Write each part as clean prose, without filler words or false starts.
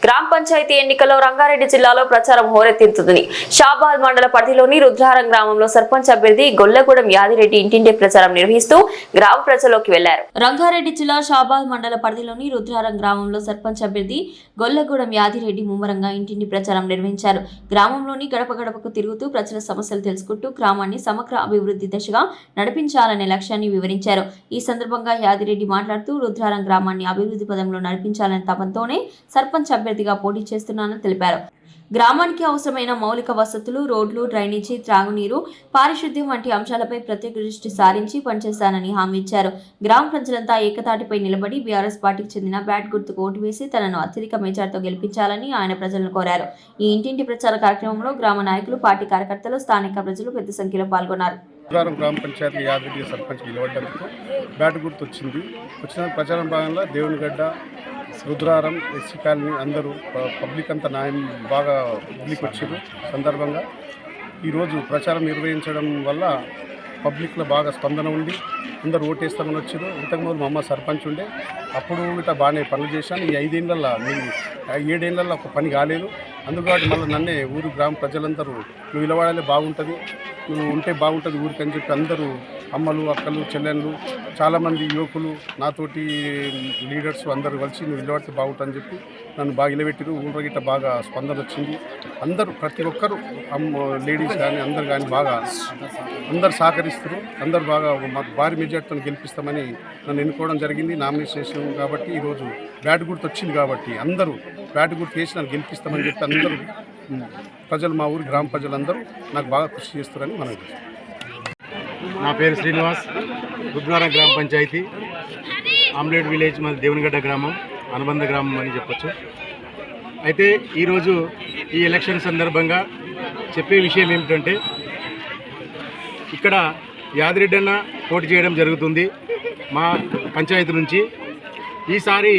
గ్రామ పంచాయతీ ఎన్నికల్లో రంగారెడ్డి జిల్లాలో ప్రచారం హోరెత్తింది. షాబాద్ మండల పరిధిలోని రుద్రారం గ్రామంలో సర్పంచ్ అభ్యర్థి గొల్లగూడెం యాదిరెడ్డి ఇంటింటి ప్రచారం నిర్వహిస్తూ గ్రామ ప్రజల్లోకి వెళ్లారు. రంగారెడ్డి జిల్లా షాబాద్ మండల పరిధిలోని రుద్రారం గ్రామంలో సర్పంచ్ అభ్యర్థి గొల్లగూడెం యాదిరెడ్డి ముమ్మరంగా ఇంటింటి ప్రచారం నిర్వహించారు. గ్రామంలోని గడప గడపకు తిరుగుతూ ప్రజల సమస్యలు తెలుసుకుంటూ గ్రామాన్ని సమగ్ర అభివృద్ధి దిశగా నడిపించాలనే లక్ష్యాన్ని వివరించారు. ఈ సందర్భంగా యాదిరెడ్డి మాట్లాడుతూ రుద్రారం గ్రామాన్ని అభివృద్ధి పదంలో నడిపించాలనే తపంతోనే సర్పంచ్ అభ్యర్థిగా పోటీ చేస్తున్నానని తెలిపారు. గ్రామానికి అవసరమైన మౌలిక వసతులు, రోడ్లు, డ్రైనేజీ, త్రాగునీరు, పారిశుద్ధ్యం వంటి అంశాలపై ప్రత్యేక దృష్టి సారించి పనిచేస్తానని హామీ ఇచ్చారు. గ్రామ ప్రజలంతా ఏకతాటిపై నిలబడి బీఆర్ఎస్ పార్టీకి చెందిన బ్యాట్ గుర్తుకు ఓటు వేసి తనను అత్యధిక మెజార్టీతో గెలిపించాలని ఆయన ప్రజలను కోరారు. ఈ ఇంటింటి ప్రచార కార్యక్రమంలో గ్రామ నాయకులు, పార్టీ కార్యకర్తలు, స్థానిక ప్రజలు పెద్ద సంఖ్యలో పాల్గొన్నారు. గ్రామ పంచాయతీ యాదిరెడ్డి సర్పంచ్ నిలబడ్డందుకు బ్యాట్ గుర్తు వచ్చిన ప్రచారం భాగంగా దేవునిగడ్డ, రుద్రారం, ఎస్సీ కాలనీ అందరూ పబ్లిక్ అంతా న్యాయం బాగా పబ్లిక్ వచ్చారు. సందర్భంగా ఈరోజు ప్రచారం నిర్వహించడం వల్ల పబ్లిక్లో బాగా స్పందన ఉంది. అందరూ ఓటేస్తామని వచ్చారు. ఇంతకుముందు మా అమ్మ సర్పంచ్ ఉండే, అప్పుడు ఇట్లా బాగానే పనులు చేశాను. ఈ 7 ఏళ్ళల్లో ఒక పని కాలేదు. అందుకని మళ్ళీ నన్నే ఊరు గ్రామ ప్రజలందరూ నువ్వు నిలబడాలి, బాగుంటుంది, నువ్వు ఉంటే బాగుంటుంది ఊరికి అని చెప్పి అందరూ అమ్మలు, అక్కలు, చెల్లెళ్ళు, చాలామంది యువకులు, నాతోటి లీడర్స్ అందరూ కలిసి నువ్వు నిలబడితే బాగుంటుందని చెప్పి నన్ను బాగా నిలబెట్టారు. ఊళ్ళో గిట్ట బాగా స్పందన వచ్చింది. అందరూ ప్రతి ఒక్కరు లేడీస్ కానీ అందరు కానీ బాగా అందరు సహకరిస్తారు. అందరు బాగా భారీ మెజార్టీతో గెలిపిస్తామని నన్ను ఎన్నుకోవడం జరిగింది. నామినేషన్ కాబట్టి ఈరోజు బ్యాట్ గుర్తు వచ్చింది కాబట్టి అందరూ బ్యాట్ గుర్తు వేసి నన్ను గెలిపిస్తామని చెప్పి అందరూ ప్రజలు, మా ఊరి గ్రామ ప్రజలందరూ నాకు బాగా కృషి చేస్తారని మనం. నా పేరు శ్రీనివాస్, రుద్రారం గ్రామ పంచాయతీ, ఆమ్లెట్ విలేజ్, మాది దేవునిగడ్డ గ్రామం, అనుబంధ గ్రామం అని చెప్పొచ్చు. అయితే ఈరోజు ఈ ఎలక్షన్ సందర్భంగా చెప్పే విషయం ఏమిటంటే, ఇక్కడ యాదిరెడ్డి అన్న పోటీ చేయడం జరుగుతుంది మా పంచాయతీ నుంచి. ఈసారి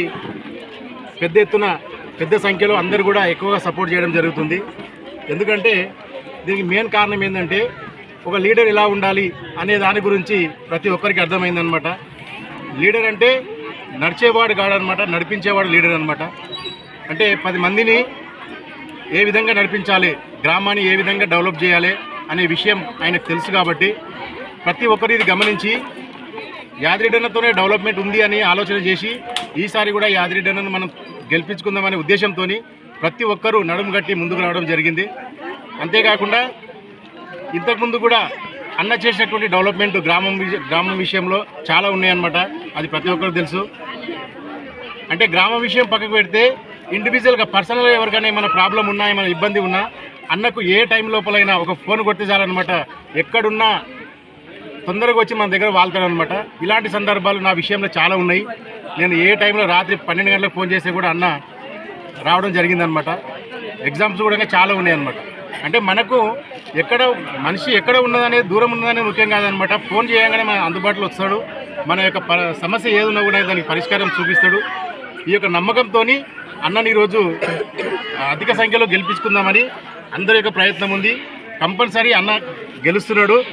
పెద్ద సంఖ్యలో అందరూ కూడా ఎక్కువగా సపోర్ట్ చేయడం జరుగుతుంది. ఎందుకంటే దీనికి మెయిన్ కారణం ఏంటంటే, ఒక లీడర్ ఎలా ఉండాలి అనే దాని గురించి ప్రతి ఒక్కరికి అర్థమైందనమాట. లీడర్ అంటే నడిచేవాడు కాడనమాట, నడిపించేవాడు లీడర్ అనమాట. అంటే 10 మందిని ఏ విధంగా నడిపించాలి, గ్రామాన్ని ఏ విధంగా డెవలప్ చేయాలి అనే విషయం ఆయనకు తెలుసు. కాబట్టి ప్రతి ఒక్కరు ఇది గమనించి యాదిరెడ్డన్నతోనే డెవలప్మెంట్ ఉంది అని ఆలోచన చేసి ఈసారి కూడా యాదిరెడ్డన్నను మనం గెలిపించుకుందామనే ఉద్దేశంతో ప్రతి ఒక్కరూ నడుము కట్టి ముందుకు రావడం జరిగింది. అంతేకాకుండా ఇంతకుముందు కూడా అన్న చేసినటువంటి డెవలప్మెంట్ గ్రామం విషయంలో చాలా ఉన్నాయన్నమాట. అది ప్రతి ఒక్కరు తెలుసు. అంటే గ్రామ విషయం పక్కకు పెడితే ఇండివిజువల్గా పర్సనల్గా ఎవరికైనా ఏమైనా ప్రాబ్లం ఉన్నా, ఏమైనా ఇబ్బంది ఉన్నా అన్నకు ఏ టైం లోపలైనా ఒక ఫోన్ కొడితే చాలన్నమాట. ఎక్కడున్నా తొందరగా వచ్చి మన దగ్గర వాళ్తాడనమాట. ఇలాంటి సందర్భాలు నా విషయంలో చాలా ఉన్నాయి. నేను ఏ టైంలో రాత్రి 12 గంటలకు ఫోన్ చేస్తే కూడా అన్న రావడం జరిగిందనమాట. ఎగ్జామ్స్ కూడా చాలా ఉన్నాయన్నమాట. అంటే మనకు మనిషి ఎక్కడ ఉన్నదనేది, దూరం ఉన్నదనేది ముఖ్యం కాదనమాట. ఫోన్ చేయగానే మన అందుబాటులో వస్తాడు. మన యొక్క సమస్య ఏదున్నా కూడా దానికి పరిష్కారం చూపిస్తాడు. ఈ యొక్క నమ్మకంతో అన్నని ఈరోజు అధిక సంఖ్యలో గెలిపించుకుందామని అందరి యొక్క ప్రయత్నం ఉంది. కంపల్సరీ అన్న గెలుస్తున్నాడు.